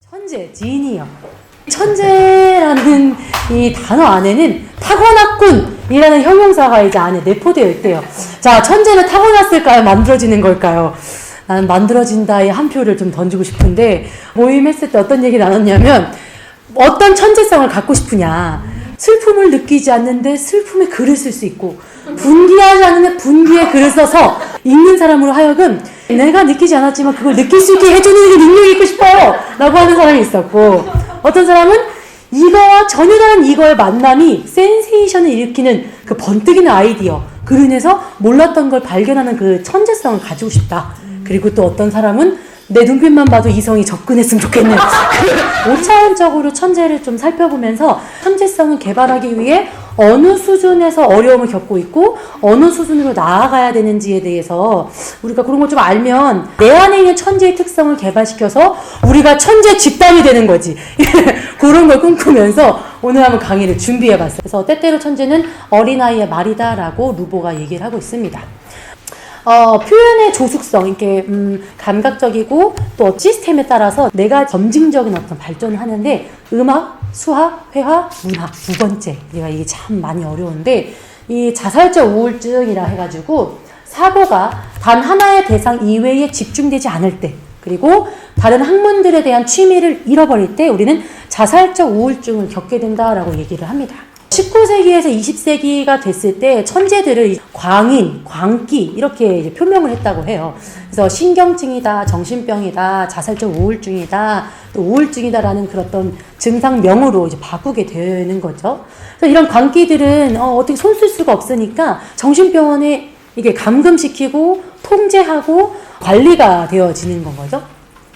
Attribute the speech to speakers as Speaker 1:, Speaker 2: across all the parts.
Speaker 1: 천재, 지니어. 천재라는 이 단어 안에는 타고났군이라는 형용사가 이제 안에 내포되어 있대요. 자, 천재는 타고났을까요? 만들어지는 걸까요? 나는 만들어진다에 한 표를 좀 던지고 싶은데, 모임했을 때 어떤 얘기 나눴냐면, 어떤 천재성을 갖고 싶으냐. 슬픔을 느끼지 않는데 슬픔에 글을 쓸 수 있고, 분기하지 않는데 분기에 글을 써서 읽는 사람으로 하여금 내가 느끼지 않았지만 그걸 느낄 수 있게 해주는 게 능력이 있고 싶어요! 라고 하는 사람이 있었고, 어떤 사람은 이거와 전혀 다른 이거의 만남이 센세이션을 일으키는 그 번뜩이는 아이디어, 그로 인해서 몰랐던 걸 발견하는 그 천재성을 가지고 싶다. 그리고 또 어떤 사람은 내 눈빛만 봐도 이성이 접근했으면 좋겠는 5차원적으로 천재를 좀 살펴보면서 천재성을 개발하기 위해 어느 수준에서 어려움을 겪고 있고 어느 수준으로 나아가야 되는지에 대해서 우리가 그런 걸 좀 알면 내 안에 있는 천재의 특성을 개발시켜서 우리가 천재 집단이 되는 거지. 그런 걸 꿈꾸면서 오늘 한번 강의를 준비해봤어요. 그래서 때때로 천재는 어린아이의 말이다 라고 루보가 얘기를 하고 있습니다. 표현의 조숙성, 이렇게 감각적이고 또 시스템에 따라서 내가 점진적인 어떤 발전을 하는데 음악, 수학, 회화, 문학 두 번째, 이게 참 많이 어려운데 이 자살적 우울증이라 해가지고 사고가 단 하나의 대상 이외에 집중되지 않을 때 그리고 다른 학문들에 대한 취미를 잃어버릴 때 우리는 자살적 우울증을 겪게 된다라고 얘기를 합니다. 19세기에서 20세기가 됐을 때 천재들을 광인, 광기 이렇게 이제 표명을 했다고 해요. 그래서 신경증이다, 정신병이다, 자살적 우울증이다, 또 우울증이다라는 그런 증상명으로 이제 바꾸게 되는 거죠. 그래서 이런 광기들은 어떻게 손 쓸 수가 없으니까 정신병원에 이게 감금시키고 통제하고 관리가 되어지는 건 거죠.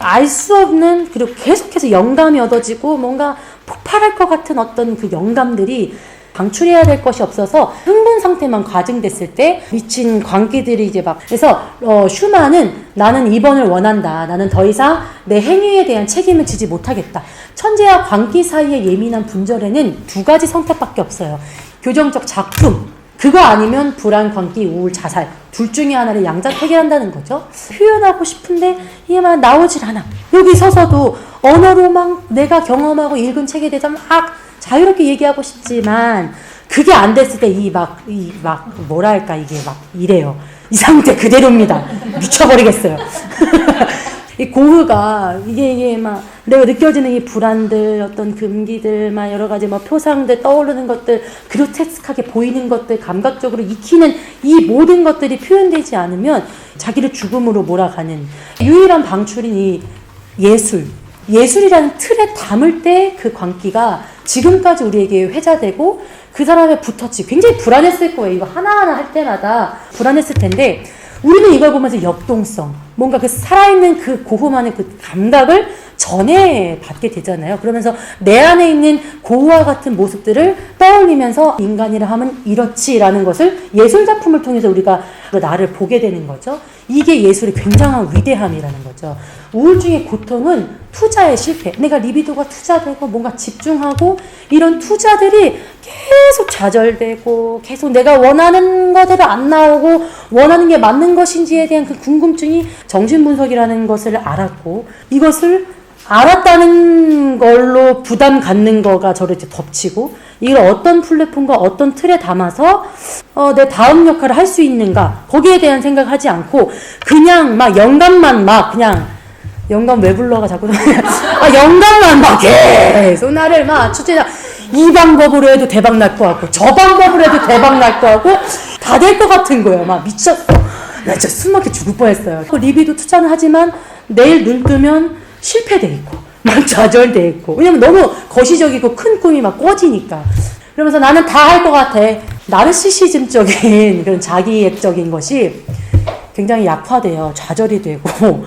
Speaker 1: 알 수 없는 그리고 계속해서 영감이 얻어지고 뭔가 폭발할 것 같은 어떤 그 영감들이 방출해야 될 것이 없어서 흥분 상태만 가증됐을 때 미친 광기들이 이제 막 그래서 슈만은 나는 입원을 원한다. 나는 더 이상 내 행위에 대한 책임을 지지 못하겠다. 천재와 광기 사이의 예민한 분절에는 두 가지 선택밖에 없어요. 교정적 작품 그거 아니면 불안, 광기, 우울, 자살 둘 중에 하나를 양자 해결한다는 거죠. 표현하고 싶은데 이게 막 나오질 않아. 여기 서서도 언어로 막 내가 경험하고 읽은 책에 대해서 막 자유롭게 얘기하고 싶지만 그게 안 됐을 때 뭐랄까 이게 막 이래요. 이 상태 그대로입니다. 미쳐버리겠어요. 이 고흐가 이게 막 내가 느껴지는 이 불안들 어떤 금기들 막 여러 가지 막 표상들 떠오르는 것들 그로테스크하게 보이는 것들 감각적으로 익히는 이 모든 것들이 표현되지 않으면 자기를 죽음으로 몰아가는 유일한 방출인 이 예술이라는 틀에 담을 때 그 광기가 지금까지 우리에게 회자되고 그 사람의 붓터치 굉장히 불안했을 거예요. 이거 하나하나 할 때마다 불안했을 텐데 우리는 이걸 보면서 역동성, 뭔가 그 살아있는 그 고흐만의 그 감각을 전해받게 되잖아요. 그러면서 내 안에 있는 고흐와 같은 모습들을 떠올리면서 인간이라 하면 이렇지라는 것을 예술작품을 통해서 우리가 나를 보게 되는 거죠. 이게 예술의 굉장한 위대함이라는 거죠. 우울증의 고통은 투자의 실패. 내가 리비도가 투자되고 뭔가 집중하고 이런 투자들이 계속 좌절되고 계속 내가 원하는 거대로 안 나오고 원하는 게 맞는 것인지에 대한 그 궁금증이 정신분석이라는 것을 알았고 이것을 알았다는 걸로 부담 갖는 거가 저를 이제 덮치고 이걸 어떤 플랫폼과 어떤 틀에 담아서 내 다음 역할을 할 수 있는가 거기에 대한 생각을 하지 않고 그냥 막 영감만 막 그냥 영감 왜 불러가 자꾸 영감만 막 계속 나를 막 추진하 이 방법으로 해도 대박 날 것 같고 저 방법으로 해도 대박 날 것 같고 다 될 것 같은 거예요. 막 미쳤어. 나 진짜 숨 막혀 죽을 뻔했어요. 리비도 투자는 하지만 내일 눈 뜨면 실패돼 있고 막 좌절돼 있고 왜냐면 너무 거시적이고 큰 꿈이 막 꿔지니까 그러면서 나는 다 할 것 같아. 나르시시즘적인 그런 자기애적인 것이 굉장히 약화돼요. 좌절이 되고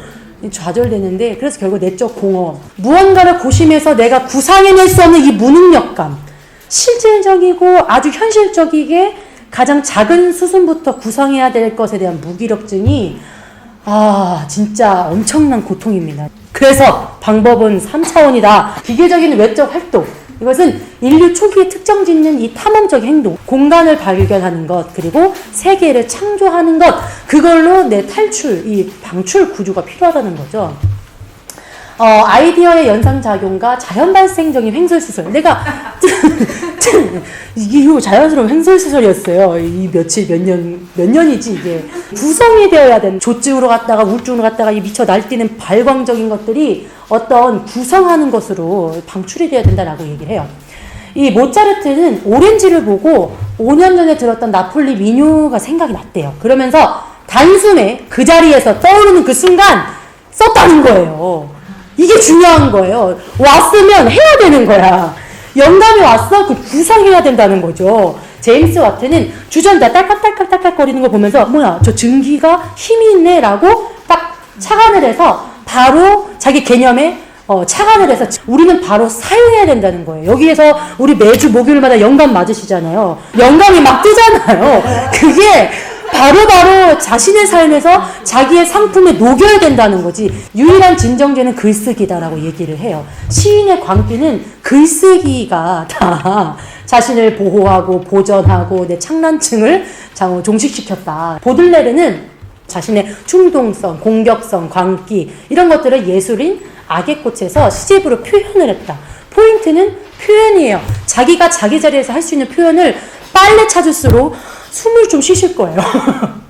Speaker 1: 좌절되는데 그래서 결국 내적 공허 무언가를 고심해서 내가 구상해낼 수 없는 이 무능력감 실질적이고 아주 현실적이게 가장 작은 수순부터 구상해야 될 것에 대한 무기력증이 진짜 엄청난 고통입니다. 그래서 방법은 3차원이다. 기계적인 외적 활동 이것은 인류 초기에 특정 짓는 이 탐험적 행동, 공간을 발견하는 것, 그리고 세계를 창조하는 것, 그걸로 내 탈출, 이 방출 구조가 필요하다는 거죠. 아이디어의 연상작용과 자연 발생적인 횡설수설. 내가, 이게 자연스러운 횡설수설이었어요. 이 몇 년이지, 이게. 구성이 되어야 되는, 조증으로 갔다가 우증으로 갔다가 이 미쳐 날뛰는 발광적인 것들이 어떤 구성하는 것으로 방출이 되어야 된다라고 얘기를 해요. 이 모차르트는 오렌지를 보고 5년 전에 들었던 나폴리 민요가 생각이 났대요. 그러면서 단숨에 그 자리에서 떠오르는 그 순간 썼다는 거예요. 이게 중요한 거예요. 왔으면 해야 되는 거야. 영감이 왔어? 그 구성해야 된다는 거죠. 제임스 와트는 주전자 딸깍딸깍 거리는 거 보면서 뭐야 저 증기가 힘이 있네 라고 딱 착안을 해서 바로 자기 개념에 착안을 해서 우리는 바로 사용해야 된다는 거예요. 여기에서 우리 매주 목요일마다 영감 맞으시잖아요. 영감이 막 뜨잖아요. 그게 바로바로 자신의 삶에서 자기의 상품에 녹여야 된다는 거지. 유일한 진정제는 글쓰기다라고 얘기를 해요. 시인의 광기는 글쓰기가 다 자신을 보호하고 보전하고 내 창란층을 종식시켰다. 보들레르는 자신의 충동성, 공격성, 광기 이런 것들을 예술인 악의 꽃에서 시집으로 표현을 했다. 포인트는 표현이에요. 자기가 자기 자리에서 할 수 있는 표현을 빨리 찾을수록 숨을 좀 쉬실 거예요.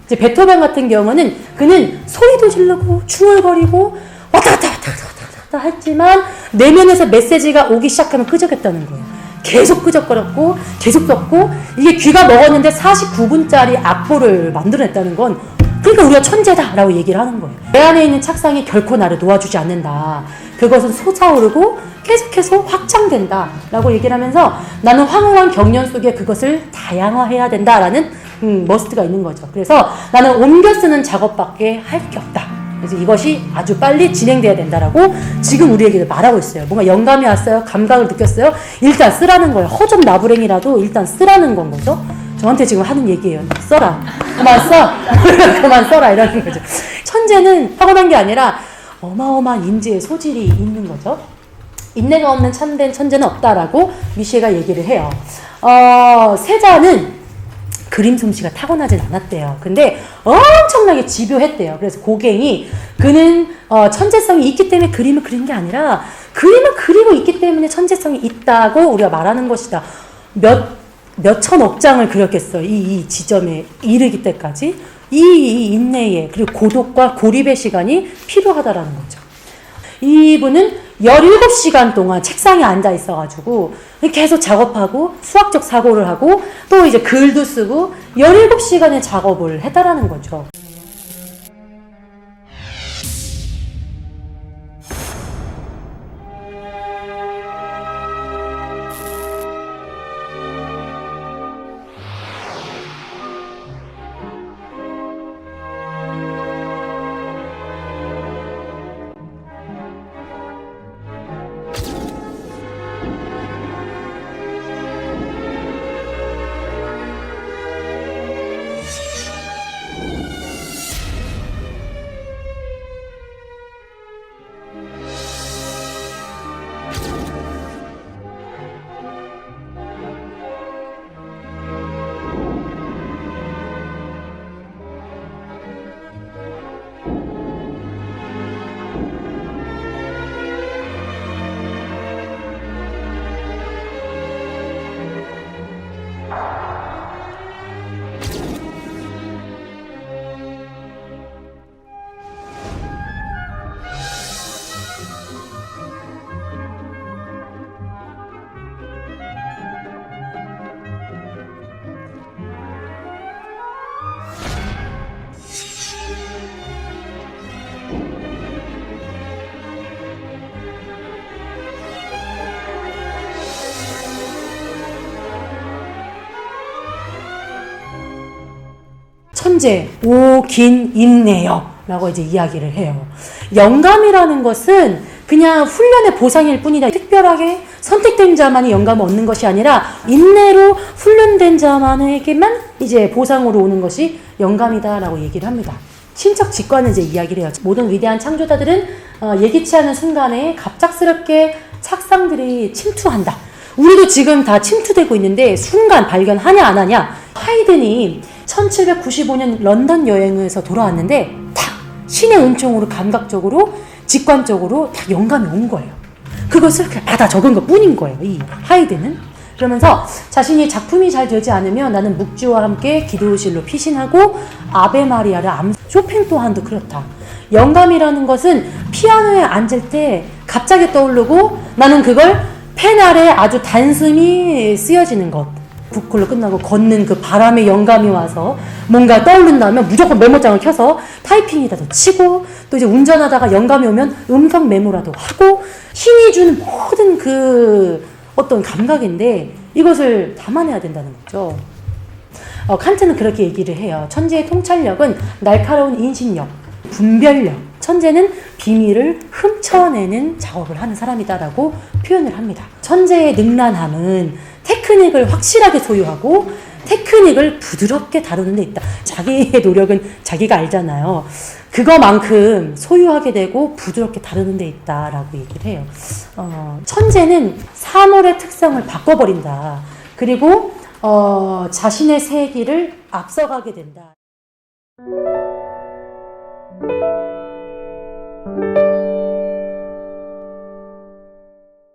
Speaker 1: 이제 베토벤 같은 경우는 그는 소리도 지르고 중얼거리고 왔다 갔다 했지만 내면에서 메시지가 오기 시작하면 끄적였다는 거예요. 계속 끄적거렸고 계속 썼고 이게 귀가 먹었는데 49분짜리 악보를 만들어냈다는 건 그러니까 우리가 천재다라고 얘기를 하는 거예요. 내 안에 있는 착상이 결코 나를 놓아주지 않는다. 그것은 솟아오르고 계속해서 확장된다라고 얘기를 하면서 나는 황홀한 경련 속에 그것을 다양화해야 된다라는 머스트가 있는 거죠. 그래서 나는 옮겨 쓰는 작업밖에 할 게 없다. 그래서 이것이 아주 빨리 진행돼야 된다라고 지금 우리에게 말하고 있어요. 뭔가 영감이 왔어요? 감각을 느꼈어요? 일단 쓰라는 거예요. 허접 나부랭이라도 일단 쓰라는 건 거죠. 저한테 지금 하는 얘기예요. 써라. 그만 써. 그만 써라. 이러는 거죠. 천재는 타고난 게 아니라 어마어마한 인재의 소질이 있는 거죠. 인내가 없는 참된 천재는 없다라고 미셰가 얘기를 해요. 세자는 그림 솜씨가 타고나진 않았대요. 근데 엄청나게 집요했대요. 그래서 고갱이 그는 천재성이 있기 때문에 그림을 그린 게 아니라 그림을 그리고 있기 때문에 천재성이 있다고 우리가 말하는 것이다. 몇천억 장을 그렸겠어. 이 지점에 이르기 때까지. 이 인내에 그리고 고독과 고립의 시간이 필요하다라는 거죠. 이분은 17시간 동안 책상에 앉아 있어가지고 계속 작업하고 수학적 사고를 하고 또 이제 글도 쓰고 17시간의 작업을 했다라는 거죠. 천재, 오긴 인내요 라고 이제 이야기를 해요. 영감이라는 것은 그냥 훈련의 보상일 뿐이다. 특별하게 선택된 자만이 영감을 얻는 것이 아니라 인내로 훈련된 자만에게만 이제 보상으로 오는 것이 영감이다라고 얘기를 합니다. 신적 직관을 이제 이야기를 해요. 모든 위대한 창조자들은 예기치 않은 순간에 갑작스럽게 착상들이 침투한다. 우리도 지금 다 침투되고 있는데 순간 발견하냐 안 하냐. 하이든이 1795년 런던 여행에서 돌아왔는데 딱 신의 은총으로 감각적으로 직관적으로 딱 영감이 온 거예요. 그것을 그냥 받아 적은 것 뿐인 거예요, 이 하이든은. 그러면서 자신이 작품이 잘 되지 않으면 나는 묵주와 함께 기도실로 피신하고 아베 마리아를 쇼팽 또한도 그렇다. 영감이라는 것은 피아노에 앉을 때 갑자기 떠오르고 나는 그걸 펜 아래 아주 단숨이 쓰여지는 것. 북클로 끝나고 걷는 그 바람에 영감이 와서 뭔가 떠오른다면 무조건 메모장을 켜서 타이핑이라도 치고, 또 이제 운전하다가 영감이 오면 음성 메모라도 하고, 신이 주는 모든 그 어떤 감각인데 이것을 담아내야 된다는 거죠. 칸트는 그렇게 얘기를 해요. 천재의 통찰력은 날카로운 인식력, 분별력. 천재는 비밀을 훔쳐내는 작업을 하는 사람이다라고 표현을 합니다. 천재의 능란함은 테크닉을 확실하게 소유하고 테크닉을 부드럽게 다루는 데 있다. 자기의 노력은 자기가 알잖아요. 그거만큼 소유하게 되고 부드럽게 다루는 데 있다라고 얘기를 해요. 천재는 사물의 특성을 바꿔버린다. 그리고 자신의 세기를 앞서가게 된다.